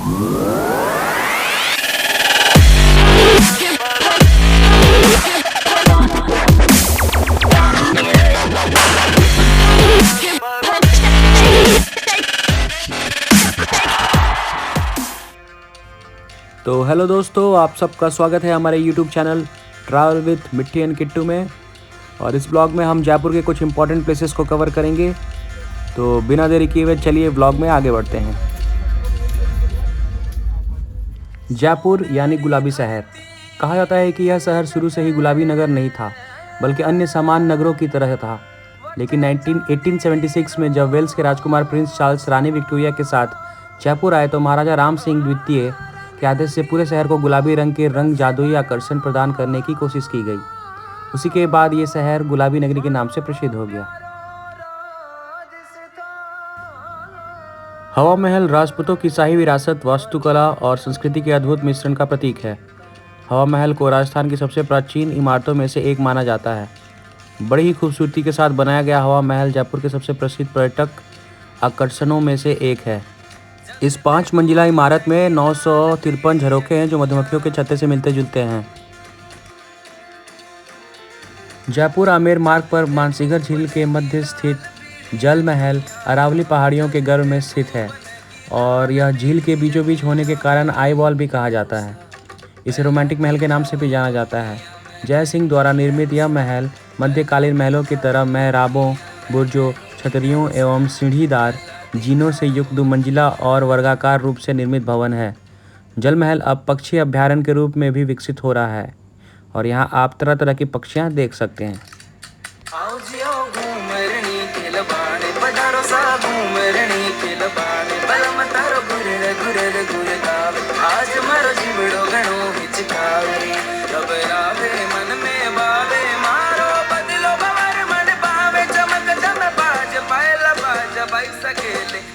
तो हेलो दोस्तों, आप सबका स्वागत है हमारे YouTube चैनल ट्रैवल विथ मिट्टी एंड किट्टू में। और इस ब्लॉग में हम जयपुर के कुछ इंपॉर्टेंट प्लेसेस को कवर करेंगे। तो बिना देरी किए हुए चलिए ब्लॉग में आगे बढ़ते हैं। जयपुर यानी गुलाबी शहर। कहा जाता है कि यह शहर शुरू से ही गुलाबी नगर नहीं था, बल्कि अन्य समान नगरों की तरह था। लेकिन 1876 में जब वेल्स के राजकुमार प्रिंस चार्ल्स रानी विक्टोरिया के साथ जयपुर आए तो महाराजा राम सिंह द्वितीय के आदेश से पूरे शहर को गुलाबी रंग के जादुई आकर्षण प्रदान करने की कोशिश की गई। उसी के बाद ये शहर गुलाबी नगरी के नाम से प्रसिद्ध हो गया। हवा महल राजपूतों की शाही विरासत, वास्तुकला और संस्कृति के अद्भुत मिश्रण का प्रतीक है। हवा महल को राजस्थान की सबसे प्राचीन इमारतों में से एक माना जाता है। बड़ी ही खूबसूरती के साथ बनाया गया हवा महल जयपुर के सबसे प्रसिद्ध पर्यटक आकर्षणों में से एक है। इस 5 मंजिला इमारत में 953 झरोखे हैं जो मधुमक्खियों के छत्ते से मिलते जुलते हैं। जयपुर आमेर मार्ग पर मानसीगर झील के मध्य स्थित जल महल अरावली पहाड़ियों के गर्भ में स्थित है और यह झील के बीचों बीच होने के कारण आई वॉल भी कहा जाता है। इसे रोमांटिक महल के नाम से भी जाना जाता है। जय सिंह द्वारा निर्मित यह महल मध्यकालीन महलों की तरह मेहराबों, बुर्जों, छतरियों एवं सीढ़ीदार जीनों से युक्त 2 मंजिला और वर्गाकार रूप से निर्मित भवन है। जल महल अब पक्षी अभ्यारण्य के रूप में भी विकसित हो रहा है और यहाँ आप तरह तरह की पक्षियाँ देख सकते हैं।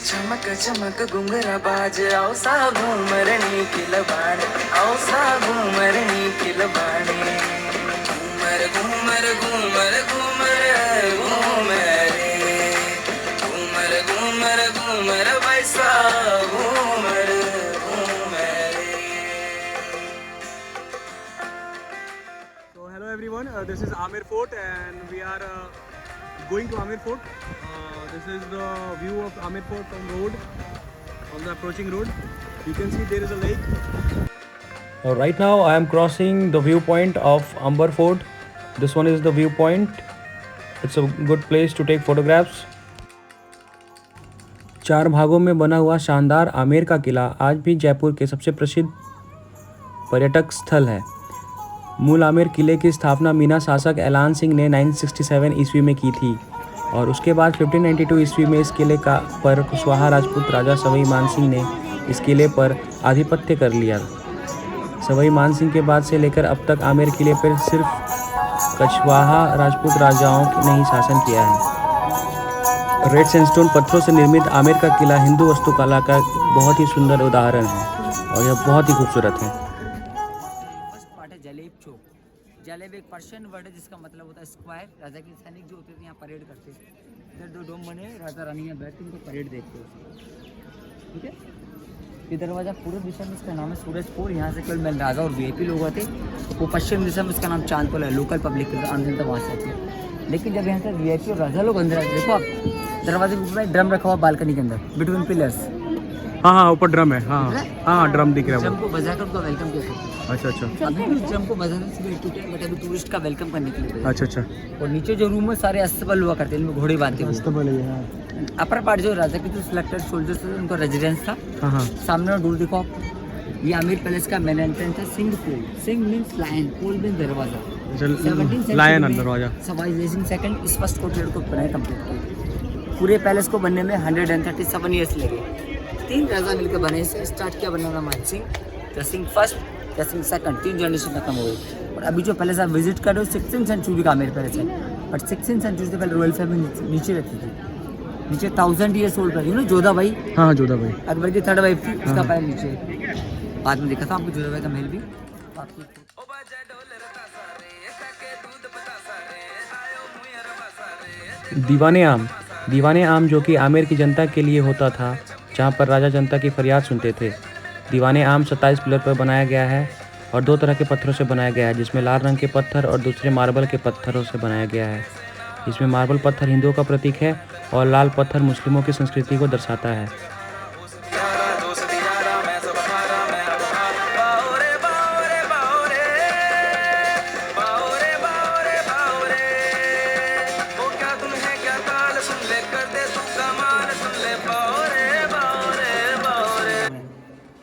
चमक चमक घुंघरा बाज आओ सा घूमरनी खिलबाने, आओ सा घूमरनी खिलबाने। घूमर घूमर घूमर घूमर घूमर घूमर घूमर घूमर वैसा Ghoomar Ghoomar. So hello everyone, this is Amer Fort and we are going to Amer Fort. This is the view of Amer Fort from road, on the approaching road. You can see there is a lake. Right now I am crossing the viewpoint of Amber Fort. This one is the viewpoint. It's a good place to take photographs. 4 भागों में बना हुआ शानदार आमेर का किला आज भी जयपुर के सबसे प्रसिद्ध पर्यटक स्थल है। मूल आमेर किले की स्थापना मीना शासक ऐलान सिंह ने 967 ईस्वी में की थी और उसके बाद 1592 ईस्वी में इस किले पर कुशवाहा राजपूत राजा सवाई मानसिंह ने इस किले पर आधिपत्य कर लिया। सवाई मानसिंह के बाद से लेकर अब तक आमेर किले पर सिर्फ कुशवाहा राजपूत राजाओं ने ही शासन किया है। रेड सैंडस्टोन पत्थरों से निर्मित आमेर का किला हिंदू वास्तुकला का बहुत ही सुंदर उदाहरण है और यह बहुत ही खूबसूरत है। जलेब एक पर्शियन वर्ड है जिसका मतलब होता है स्क्वायर। राजा के सैनिक जो होते थे यहाँ परेड करते थे। इधर 2 डोम बने, राजा रानी यहाँ बैठ के उनको परेड देखते हो। ठीक है, ये दरवाज़ा पूर्व दिशा में इसका नाम है सूरजपुर। यहाँ से केवल मेन राजा और वीआईपी लोग आते। वो पश्चिम दिशा में इसका नाम चांदपुर है, लोकल पब्लिक आम जनता वहाँ से आती है। लेकिन जब यहाँ से वीआईपी और राजा लोग अंदर आते, देखो आप दरवाजे के ऊपर ड्रम रखा हुआ बालकनी के अंदर बिटवीन पिलर्स। हाँ ऊपर ड्रम है। हाँ ड्रम दिख रहा है। ड्रम को बजाकर उनका वेलकम किया। अच्छा। अभी भी ड्रम को बजाने से बट अभी टूरिस्ट का वेलकम करने के लिए। अच्छा। और नीचे जो रूम है सारे अस्तबल हुआ करते हैं, इनमें घोड़े बांधते हैं। अस्तबल है। अपर पार्ट जो राजा के जो सिलेक्टेड सोल्जर्स थे उनका रेजिडेंस था। हाँ। सामने दूर देखो, ये आमिर पैलेस का मेन एंट्रेंस है। सिंह पोल, सिंह मींस लायन, पोल मींस दरवाजा। लायन अंदर दरवाजा। सवाई जय सिंह सेकंड इस फर्स्ट कोर्टयार्ड को बनाया कंप्लीट किया। पूरे पैलेस को बनने में 137 ईयर्स लगे। 3 राजा मिलकर बने। से स्टार्ट किया बनाना Man Singh, Jai Singh first, Jai Singh second, 3 generation खत्म हो गई। और अभी जो पैलेस आप विजिट कर रहे हो 16th सेंचुरी का आमेर पैलेस है। बट 16th सेंचुरी से पहले रॉयल फैमिली नीचे रहती थी। नीचे 1000 ईयर्स ओल्ड पर जोधा भाई। हाँ जोधा भाई अकबर की 3rd वाइफ थी, उसका पैलेस नीचे। बाद में देखा था आपको जोधा भाई का महल भी। दीवाने आम जो कि आमेर की जनता के लिए होता था, जहाँ पर राजा जनता की फरियाद सुनते थे। दीवाने आम 27 पिलर पर बनाया गया है और 2 तरह के पत्थरों से बनाया गया है, जिसमें लाल रंग के पत्थर और दूसरे मार्बल के पत्थरों से बनाया गया है। इसमें मार्बल पत्थर हिंदुओं का प्रतीक है और लाल पत्थर मुस्लिमों की संस्कृति को दर्शाता है।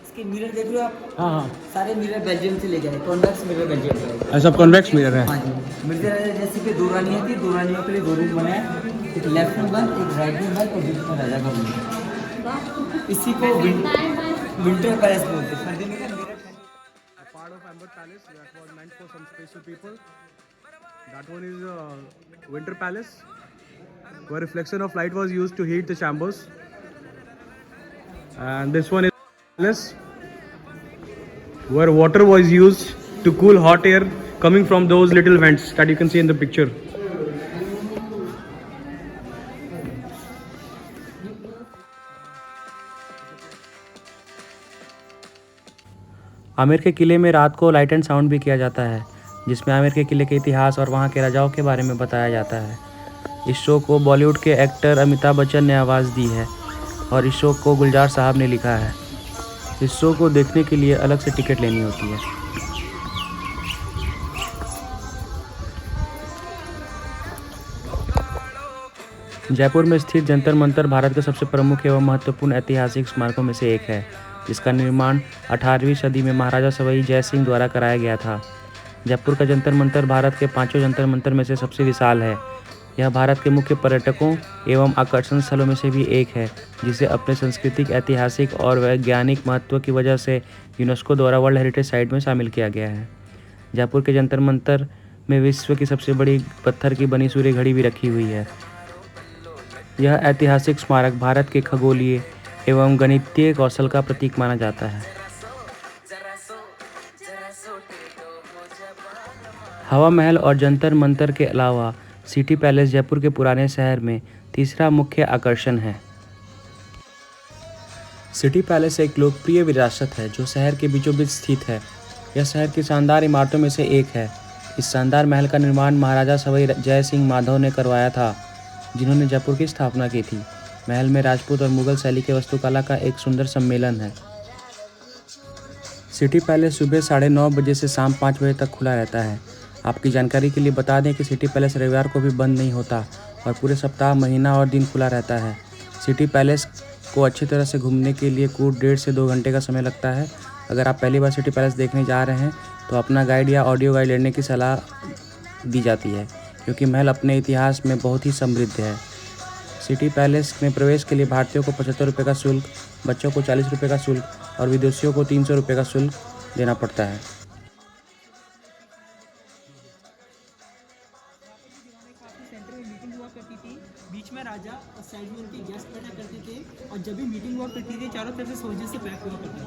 इसके मिरर देख रहे हो आप? हाँ हाँ, सारे मिरर बेल्जियम से ले गए, कॉन्वेक्स मिरर बेल्जियम से। ऐसा कॉन्वेक्स मिरर है। हाँ जी, मिरर जैसे कि 2 रानियाँ थी, 2 रानियों के लिए 2 रूम बनाए, एक लेफ्ट में बंद, एक राइट में बंद और बीच में राजा का रूम। इसी को विंटर पैलेस बोलते हैं। सर्दी में क्या mirror Part of Amber Palace that was meant for some special people. That one is Winter Palace, where reflection of light was used to heat the chambers. And this one is Palace, where water was used to cool hot air coming from those little vents that you can see in the picture. Amer के किले में रात को light and sound भी किया जाता है, जिसमें आमेर के किले के इतिहास और वहाँ के राजाओं के बारे में बताया जाता है। इस शो को बॉलीवुड के एक्टर अमिताभ बच्चन ने आवाज़ दी है और इस शो को गुलजार साहब ने लिखा है। इस शो को देखने के लिए अलग से टिकट लेनी होती है। जयपुर में स्थित जंतर मंतर भारत के सबसे प्रमुख एवं महत्वपूर्ण ऐतिहासिक स्मारकों में से एक है, जिसका निर्माण 18वीं सदी में महाराजा सवाई जय सिंह द्वारा कराया गया था। जयपुर का जंतर मंतर भारत के 5 जंतर मंतर में से सबसे विशाल है। यह भारत के मुख्य पर्यटकों एवं आकर्षण स्थलों में से भी एक है, जिसे अपने सांस्कृतिक, ऐतिहासिक और वैज्ञानिक महत्व की वजह से यूनेस्को द्वारा वर्ल्ड हेरिटेज साइट में शामिल किया गया है। जयपुर के जंतर मंतर में विश्व की सबसे बड़ी पत्थर की बनी सूर्य घड़ी भी रखी हुई है। यह ऐतिहासिक स्मारक भारत के खगोलीय एवं गणितीय कौशल का प्रतीक माना जाता है। हवा महल और जंतर मंतर के अलावा सिटी पैलेस जयपुर के पुराने शहर में तीसरा मुख्य आकर्षण है। सिटी पैलेस एक लोकप्रिय विरासत है जो शहर के बीचों बीच स्थित है। यह शहर की शानदार इमारतों में से एक है। इस शानदार महल का निर्माण महाराजा सवाई जय सिंह माधव ने करवाया था, जिन्होंने जयपुर की स्थापना की थी। महल में राजपूत और मुगल शैली के वास्तुकला का एक सुंदर सम्मेलन है। सिटी पैलेस सुबह 9:30 बजे से शाम 5 बजे तक खुला रहता है। आपकी जानकारी के लिए बता दें कि सिटी पैलेस रविवार को भी बंद नहीं होता और पूरे सप्ताह, महीना और दिन खुला रहता है। सिटी पैलेस को अच्छी तरह से घूमने के लिए कुल 1.5 से 2 घंटे का समय लगता है। अगर आप पहली बार सिटी पैलेस देखने जा रहे हैं तो अपना गाइड या ऑडियो गाइड लेने की सलाह दी जाती है, क्योंकि महल अपने इतिहास में बहुत ही समृद्ध है। सिटी पैलेस में प्रवेश के लिए भारतीयों को 75 रुपये का शुल्क, बच्चों को 40 रुपये का शुल्क और विदेशियों को 300 रुपये का शुल्क देना पड़ता है। सेंटर में मीटिंग हुआ करती थी, बीच में राजा और साइड में उनके गेस्ट बैठा करते थे, और जब भी मीटिंग हुआ करती थी चारों तरफ से सोल्जर्स से पैक हुआ करती थी।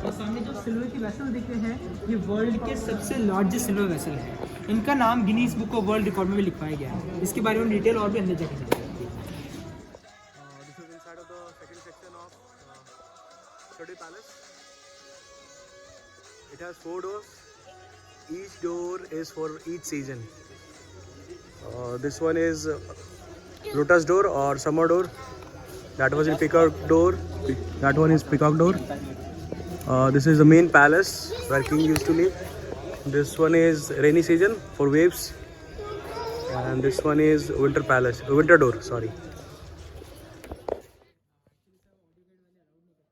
और सामने जो सिल्वर की वेसल दिखते हैं, ये वर्ल्ड के सबसे लार्जेस्ट सिल्वर वेसल है। इनका नाम Guinness book of world record में भी लिखवाया गया है। इसके बारे में डिटेल और भी अंदर जाके जाएगी। This is inside of the second section of City Palace. It has 4 doors. Each door is for each season. This one is Lotus door or Summer door. That was in Peacock door. That one is Peacock door. This is the main palace where king used to live. This one is rainy season for waves. And this one is winter palace. Winter door, sorry.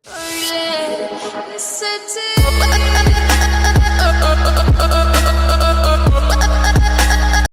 Oh yeah, this city.